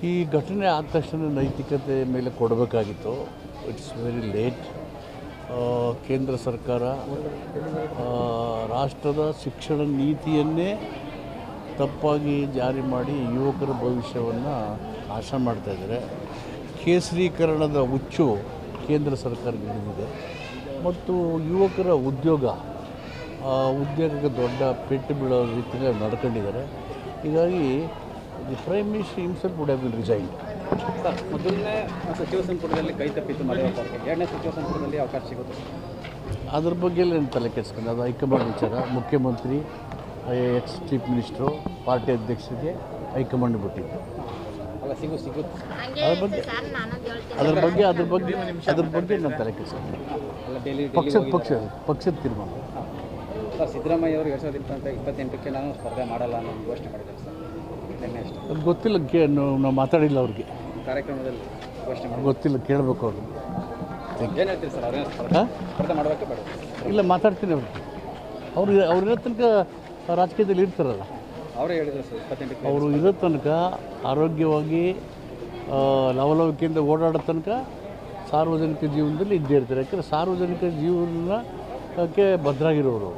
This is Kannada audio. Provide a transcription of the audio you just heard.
ಈ ಘಟನೆ ಆದ ತಕ್ಷಣ ನೈತಿಕತೆ ಮೇಲೆ ಕೊಡಬೇಕಾಗಿತ್ತು. It's very late. ಕೇಂದ್ರ ಸರ್ಕಾರ ರಾಷ್ಟ್ರದ ಶಿಕ್ಷಣ ನೀತಿಯನ್ನೇ ತಪ್ಪಾಗಿ ಜಾರಿ ಮಾಡಿ ಯುವಕರ ಭವಿಷ್ಯವನ್ನು ನಾಶ ಮಾಡ್ತಾಯಿದ್ದಾರೆ. ಕೇಸರೀಕರಣದ ಹುಚ್ಚು ಕೇಂದ್ರ ಸರ್ಕಾರಕ್ಕೆ ಹಿಡಿದಿದೆ ಮತ್ತು ಯುವಕರ ಉದ್ಯೋಗಕ್ಕೆ ದೊಡ್ಡ ಪೆಟ್ಟು ಬೀಳೋ ರೀತಿಯಲ್ಲಿ ನಡ್ಕೊಂಡಿದ್ದಾರೆ. ಹೀಗಾಗಿ the prime minister himself would have been resigned. Sir, ಮೊದಲನೇ ಸಚಿವ ಸಂಪುಟದಲ್ಲಿ ಕೈ ತಪ್ಪಿತ್ತು ಮರೆಯುವ, ಎರಡನೇ ಸಚಿವ ಸಂಪುಟದಲ್ಲಿ ಅವಕಾಶ ಸಿಗುತ್ತೆ. ಅದ್ರ ಬಗ್ಗೆ ಏನು ತಲೆ ಕೆಡಿಸ್ಕೊಂಡು ಅದು ಹೈಕಮಾಂಡ್ ವಿಚಾರ. ಮುಖ್ಯಮಂತ್ರಿ, ಎಕ್ಸ್ ಚೀಫ್ ಮಿನಿಸ್ಟ್ರು, ಪಾರ್ಟಿ ಅಧ್ಯಕ್ಷರಿಗೆ ಹೈಕಮಾಂಡ್ ಬಿಟ್ಟಿದ್ದು. ಅಲ್ಲ, ಸಿಗುತ್ತೆ. ಅದ್ರ ಬಗ್ಗೆ ನಾನು ತಲೆ ಕೆಡಿಸ್ಕೊಂಡು ಪಕ್ಷದ ತೀರ್ಮಾನ. ಸರ್, ಸಿದ್ದರಾಮಯ್ಯ ಅವರು 2028ಕ್ಕೆ ನಾನು ಸ್ಪರ್ಧೆ ಮಾಡಲ್ಲ ಅನ್ನೋ ಘೋಷಣೆ ಮಾಡಿದ್ದಾರೆ ಸರ್. ನಿನ್ನೆ ಅಷ್ಟೇ. ಅದು ಗೊತ್ತಿಲ್ಲ, ನಾವು ಮಾತಾಡಿಲ್ಲ ಅವ್ರಿಗೆ. ಕಾರ್ಯಕ್ರಮದಲ್ಲಿ ಘೋಷಣೆ ಮಾಡಿ ಗೊತ್ತಿಲ್ಲ, ಕೇಳಬೇಕು ಅವರು. ಏನು ಹೇಳ್ತೀರಿ ಸರ್? ಅವ್ರೇನು ಸ್ಪರ್ಧೆ ಮಾಡಬೇಕೆ ಬೇಡ? ಇಲ್ಲ, ಮಾತಾಡ್ತೀನಿ ಅವ್ರಿಗೆ. ಅವ್ರು ಇರೋ ತನಕ ರಾಜಕೀಯದಲ್ಲಿ ಇರ್ತಾರಲ್ಲ, ಅವರೇ ಹೇಳಿದ್ರು ಸರ್ 28ಕ್ಕೆ ಅವರು ಇರೋ ತನಕ ಆರೋಗ್ಯವಾಗಿ ಲವಲವಿಕೆಯಿಂದ ಓಡಾಡೋ ತನಕ ಸಾರ್ವಜನಿಕ ಜೀವನದಲ್ಲಿ ಇದ್ದೇ ಇರ್ತಾರೆ. ಯಾಕಂದರೆ ಸಾರ್ವಜನಿಕ ಜೀವನಕ್ಕೆ ಭದ್ರಾಗಿರೋರು.